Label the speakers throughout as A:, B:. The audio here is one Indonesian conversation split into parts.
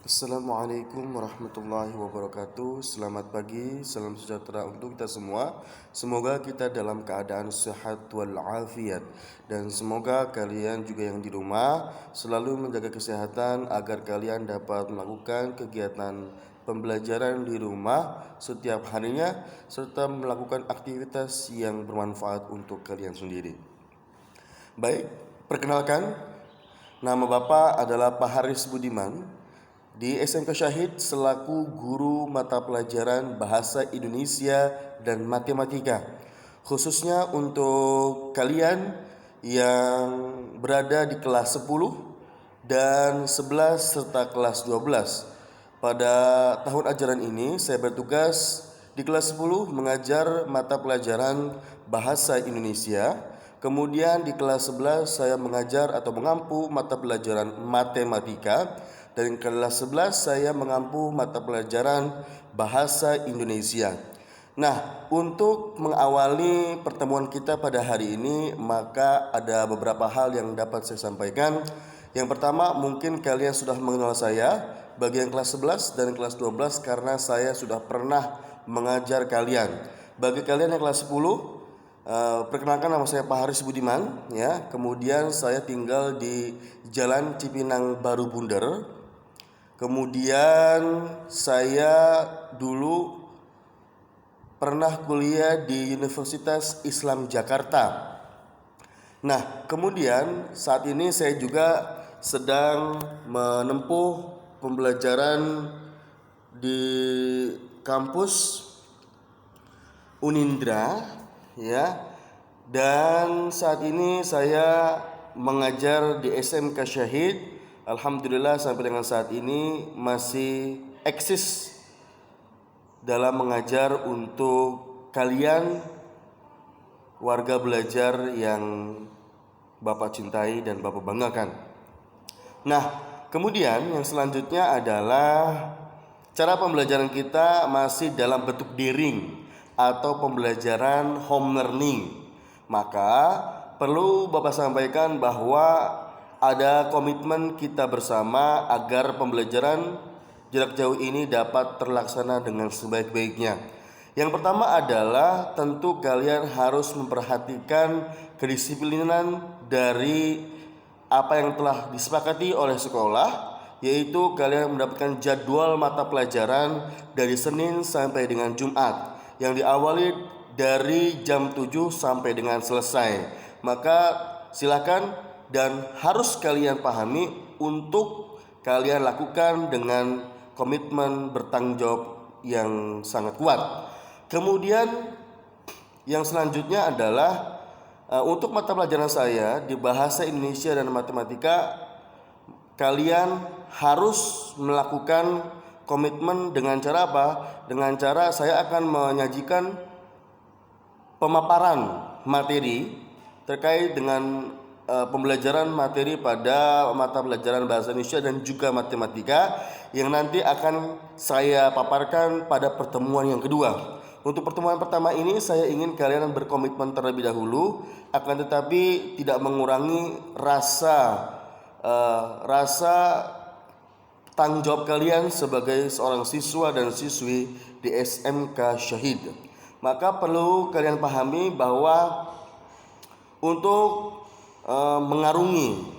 A: Assalamualaikum warahmatullahi wabarakatuh. Selamat pagi, salam sejahtera untuk kita semua. Semoga kita dalam keadaan sehat walafiat, dan semoga kalian juga yang di rumah selalu menjaga kesehatan agar kalian dapat melakukan kegiatan pembelajaran di rumah setiap harinya serta melakukan aktivitas yang bermanfaat untuk kalian sendiri. Baik, perkenalkan, nama Bapak adalah Pak Haris Budiman di SMK Syahid selaku guru mata pelajaran Bahasa Indonesia dan Matematika, khususnya untuk kalian yang berada di kelas 10 dan 11 serta kelas 12. Pada tahun ajaran ini saya bertugas di kelas 10 mengajar mata pelajaran Bahasa Indonesia. Kemudian di kelas 11 saya mengajar atau mengampu mata pelajaran Matematika. Dan di kelas 11 saya mengampu mata pelajaran Bahasa Indonesia. Nah, untuk mengawali pertemuan kita pada hari ini, maka ada beberapa hal yang dapat saya sampaikan. Yang pertama, mungkin kalian sudah mengenal saya bagi yang kelas 11 dan kelas 12 karena saya sudah pernah mengajar kalian. Bagi kalian yang kelas 10, perkenalkan, nama saya Pak Haris Budiman ya. Kemudian saya tinggal di Jalan Cipinang Baru Bunder. Kemudian saya dulu pernah kuliah di Universitas Islam Jakarta. Nah, kemudian saat ini saya juga sedang menempuh pembelajaran di kampus Unindra ya. Dan saat ini saya mengajar di SMK Syahid. Alhamdulillah sampai dengan saat ini masih eksis dalam mengajar untuk kalian warga belajar yang Bapak cintai dan Bapak banggakan. Nah, kemudian yang selanjutnya adalah cara pembelajaran kita masih dalam bentuk daring atau pembelajaran home learning. Maka perlu Bapak sampaikan bahwa ada komitmen kita bersama agar pembelajaran jarak jauh ini dapat terlaksana dengan sebaik-baiknya. Yang pertama adalah tentu kalian harus memperhatikan kedisiplinan dari apa yang telah disepakati oleh sekolah, yaitu kalian mendapatkan jadwal mata pelajaran dari Senin sampai dengan Jumat yang diawali dari jam 7 sampai dengan selesai. Maka silakan dan harus kalian pahami untuk kalian lakukan dengan komitmen bertanggung jawab yang sangat kuat. Kemudian yang selanjutnya adalah untuk mata pelajaran saya di Bahasa Indonesia dan Matematika, kalian harus melakukan komitmen dengan cara apa? Dengan cara saya akan menyajikan pemaparan materi terkait dengan pembelajaran materi pada mata pelajaran Bahasa Indonesia dan juga Matematika yang nanti akan saya paparkan pada pertemuan yang kedua. Untuk pertemuan pertama ini saya ingin kalian berkomitmen terlebih dahulu, akan tetapi tidak mengurangi rasa tanggung jawab kalian sebagai seorang siswa dan siswi di SMK Syahid. Maka perlu kalian pahami bahwa untuk mengarungi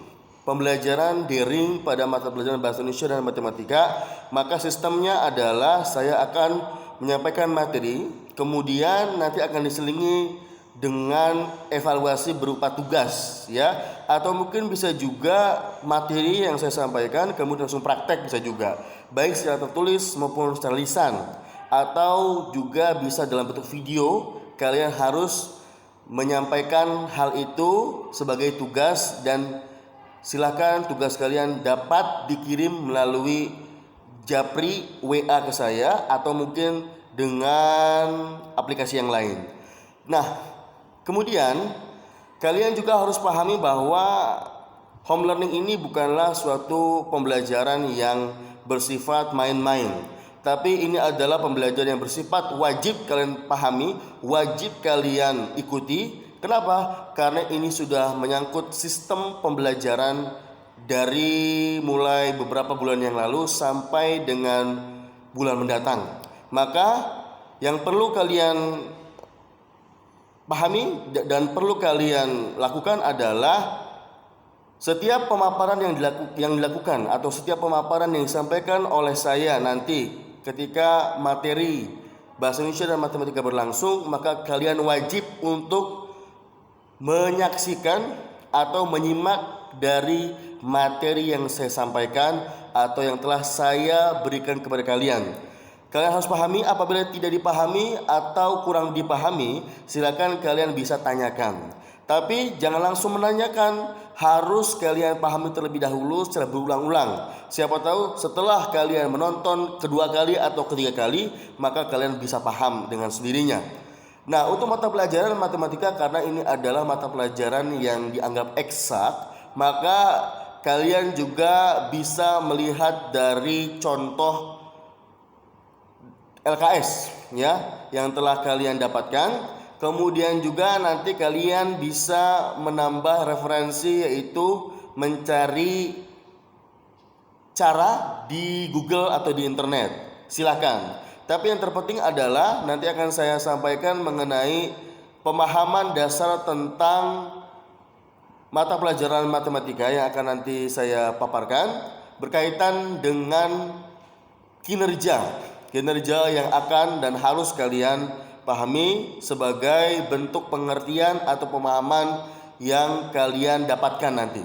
A: pembelajaran daring pada mata pelajaran Bahasa Indonesia dan Matematika, maka sistemnya adalah saya akan menyampaikan materi, kemudian nanti akan diselingi dengan evaluasi berupa tugas ya, atau mungkin bisa juga materi yang saya sampaikan kemudian langsung praktek, bisa juga baik secara tertulis maupun secara lisan, atau juga bisa dalam bentuk video. Kalian harus menyampaikan hal itu sebagai tugas dan silakan tugas kalian dapat dikirim melalui Japri WA ke saya atau mungkin dengan aplikasi yang lain. Nah, kemudian kalian juga harus pahami bahwa home learning ini bukanlah suatu pembelajaran yang bersifat main-main, tapi ini adalah pembelajaran yang bersifat wajib kalian pahami, wajib kalian ikuti. Kenapa? Karena ini sudah menyangkut sistem pembelajaran dari mulai beberapa bulan yang lalu sampai dengan bulan mendatang. Maka yang perlu kalian pahami dan perlu kalian lakukan adalah setiap pemaparan yang dilakukan atau setiap pemaparan yang disampaikan oleh saya nanti ketika materi bahasa Indonesia dan matematika berlangsung, maka kalian wajib untuk menyaksikan atau menyimak dari materi yang saya sampaikan atau yang telah saya berikan kepada kalian. Kalian harus pahami. Apabila tidak dipahami atau kurang dipahami, silakan kalian bisa tanyakan. Tapi jangan langsung menanyakan, harus kalian pahami terlebih dahulu secara berulang-ulang. Siapa tahu setelah kalian menonton kedua kali atau ketiga kali, maka kalian bisa paham dengan sendirinya. Nah, untuk mata pelajaran matematika, karena ini adalah mata pelajaran yang dianggap eksak, maka kalian juga bisa melihat dari contoh LKS ya yang telah kalian dapatkan. Kemudian juga nanti kalian bisa menambah referensi, yaitu mencari cara di Google atau di internet. Silakan. Tapi yang terpenting adalah nanti akan saya sampaikan mengenai pemahaman dasar tentang mata pelajaran matematika yang akan nanti saya paparkan berkaitan dengan kinerja yang akan dan harus kalian pahami sebagai bentuk pengertian atau pemahaman yang kalian dapatkan nanti.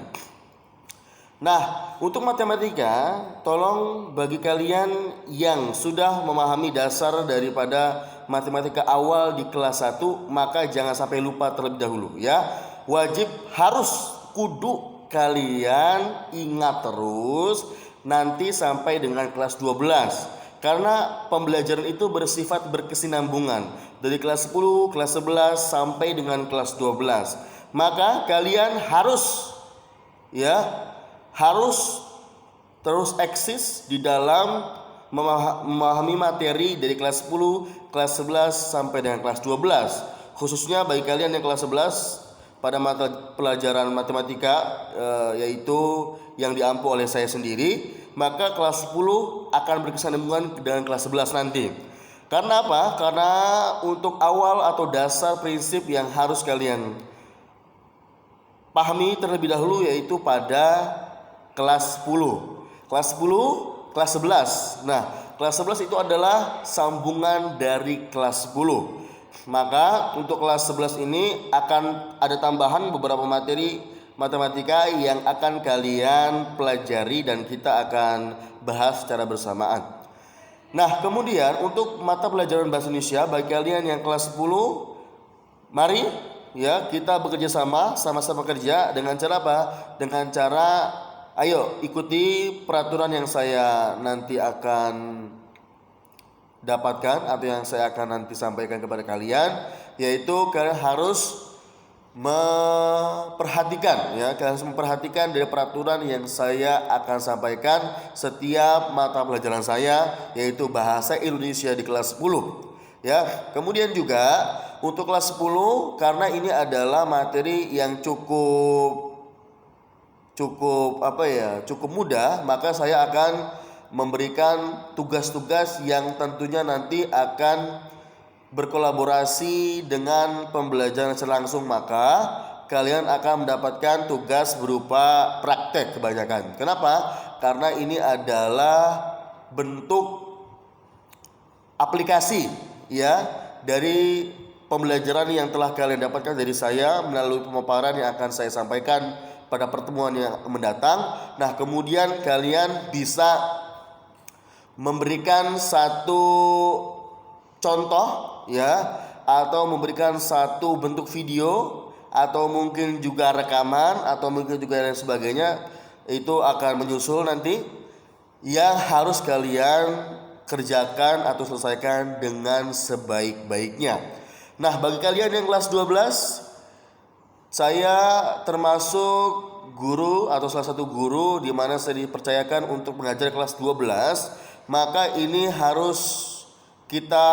A: Nah, untuk matematika, tolong bagi kalian yang sudah memahami dasar daripada matematika awal di kelas 1, maka jangan sampai lupa terlebih dahulu ya. Wajib harus kudu kalian ingat terus nanti sampai dengan kelas 12. Karena pembelajaran itu bersifat berkesinambungan dari kelas 10, kelas 11 sampai dengan kelas 12. Maka kalian harus terus eksis di dalam memahami materi dari kelas 10, kelas 11 sampai dengan kelas 12. Khususnya bagi kalian yang kelas 11 pada mata pelajaran matematika yaitu yang diampu oleh saya sendiri, maka kelas 10 akan berkesinambungan dengan kelas 11 nanti. Karena apa? Karena untuk awal atau dasar prinsip yang harus kalian pahami terlebih dahulu yaitu pada kelas 10. Kelas 10, kelas 11. Nah, kelas 11 itu adalah sambungan dari kelas 10. Maka untuk kelas 11 ini akan ada tambahan beberapa materi matematika yang akan kalian pelajari dan kita akan bahas secara bersamaan. Nah, kemudian untuk mata pelajaran bahasa Indonesia bagi kalian yang kelas 10, mari ya kita bekerja sama-sama kerja dengan cara apa? Dengan cara ayo ikuti peraturan yang saya nanti akan dapatkan atau yang saya akan nanti sampaikan kepada kalian, yaitu kalian harus memperhatikan dari peraturan yang saya akan sampaikan setiap mata pelajaran saya, yaitu bahasa Indonesia di kelas 10 ya. Kemudian juga untuk kelas 10, karena ini adalah materi yang cukup mudah, maka saya akan memberikan tugas-tugas yang tentunya nanti akan berkolaborasi dengan pembelajaran secara langsung. Maka kalian akan mendapatkan tugas berupa praktek kebanyakan. Kenapa? Karena ini adalah bentuk aplikasi ya dari pembelajaran yang telah kalian dapatkan dari saya melalui pemaparan yang akan saya sampaikan pada pertemuan yang mendatang. Nah, kemudian kalian bisa memberikan satu contoh ya, atau memberikan satu bentuk video, atau mungkin juga rekaman, atau mungkin juga dan sebagainya. Itu akan menyusul nanti yang harus kalian kerjakan atau selesaikan dengan sebaik-baiknya. Nah, bagi kalian yang kelas 12, saya termasuk guru atau salah satu guru di mana saya dipercayakan untuk mengajar kelas 12. Maka ini harus kita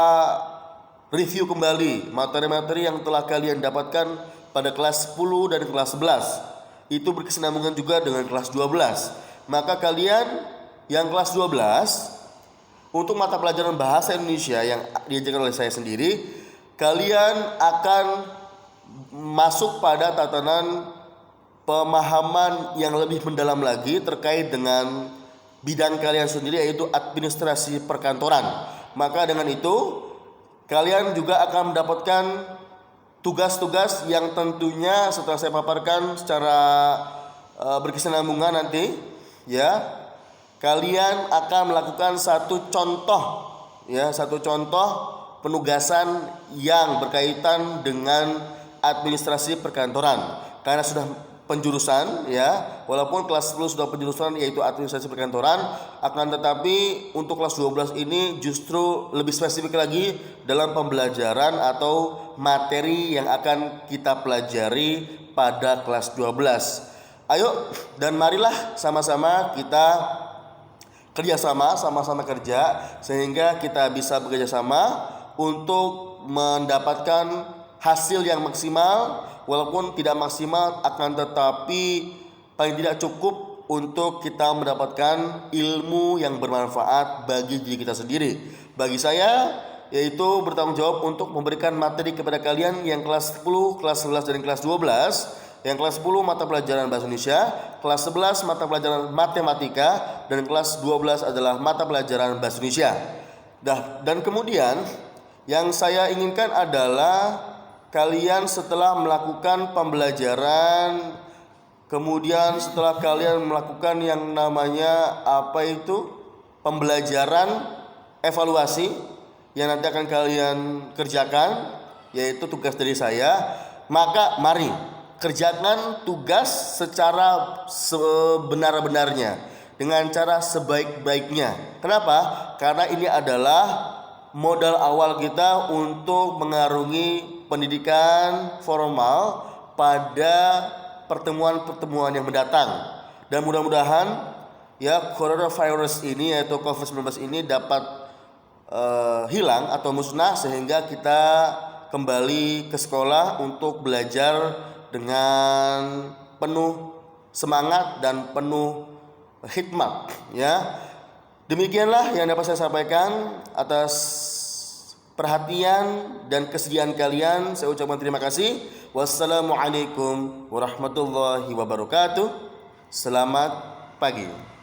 A: review kembali materi-materi yang telah kalian dapatkan pada kelas 10 dan kelas 11. itu berkesinambungan juga dengan kelas 12. Maka kalian yang kelas 12 untuk mata pelajaran bahasa Indonesia yang diajarkan oleh saya sendiri, kalian akan masuk pada tatanan pemahaman yang lebih mendalam lagi terkait dengan bidang kalian sendiri, yaitu administrasi perkantoran. Maka dengan itu kalian juga akan mendapatkan tugas-tugas yang tentunya setelah saya paparkan secara berkesinambungan nanti, ya, kalian akan melakukan satu contoh penugasan yang berkaitan dengan administrasi perkantoran. Karena sudah penjurusan, ya, walaupun kelas 10 sudah penjurusan yaitu administrasi perkantoran, akan tetapi untuk kelas 12 ini justru lebih spesifik lagi dalam pembelajaran atau materi yang akan kita pelajari pada kelas 12. Ayo dan marilah sama-sama kita kerjasama, sama-sama kerja sehingga kita bisa bekerja sama untuk mendapatkan hasil yang maksimal. Walaupun tidak maksimal, akan tetapi paling tidak cukup untuk kita mendapatkan ilmu yang bermanfaat bagi diri kita sendiri. Bagi saya, yaitu bertanggung jawab untuk memberikan materi kepada kalian yang kelas 10, kelas 11, dan kelas 12. Yang kelas 10 mata pelajaran bahasa Indonesia, kelas 11 mata pelajaran matematika, dan kelas 12 adalah mata pelajaran bahasa Indonesia. Dan kemudian yang saya inginkan adalah kalian setelah melakukan pembelajaran, kemudian setelah kalian melakukan yang namanya pembelajaran evaluasi yang nanti akan kalian kerjakan, yaitu tugas dari saya, maka mari kerjakan tugas secara sebenar-benarnya dengan cara sebaik-baiknya. Kenapa? Karena ini adalah modal awal kita untuk mengarungi pendidikan formal pada pertemuan-pertemuan yang mendatang. Dan mudah-mudahan ya coronavirus ini, yaitu COVID-19 ini dapat hilang atau musnah sehingga kita kembali ke sekolah untuk belajar dengan penuh semangat dan penuh hikmat, ya. Demikianlah yang dapat saya sampaikan. Atas perhatian dan kesediaan kalian saya ucapkan terima kasih. Wassalamualaikum warahmatullahi wabarakatuh. Selamat pagi.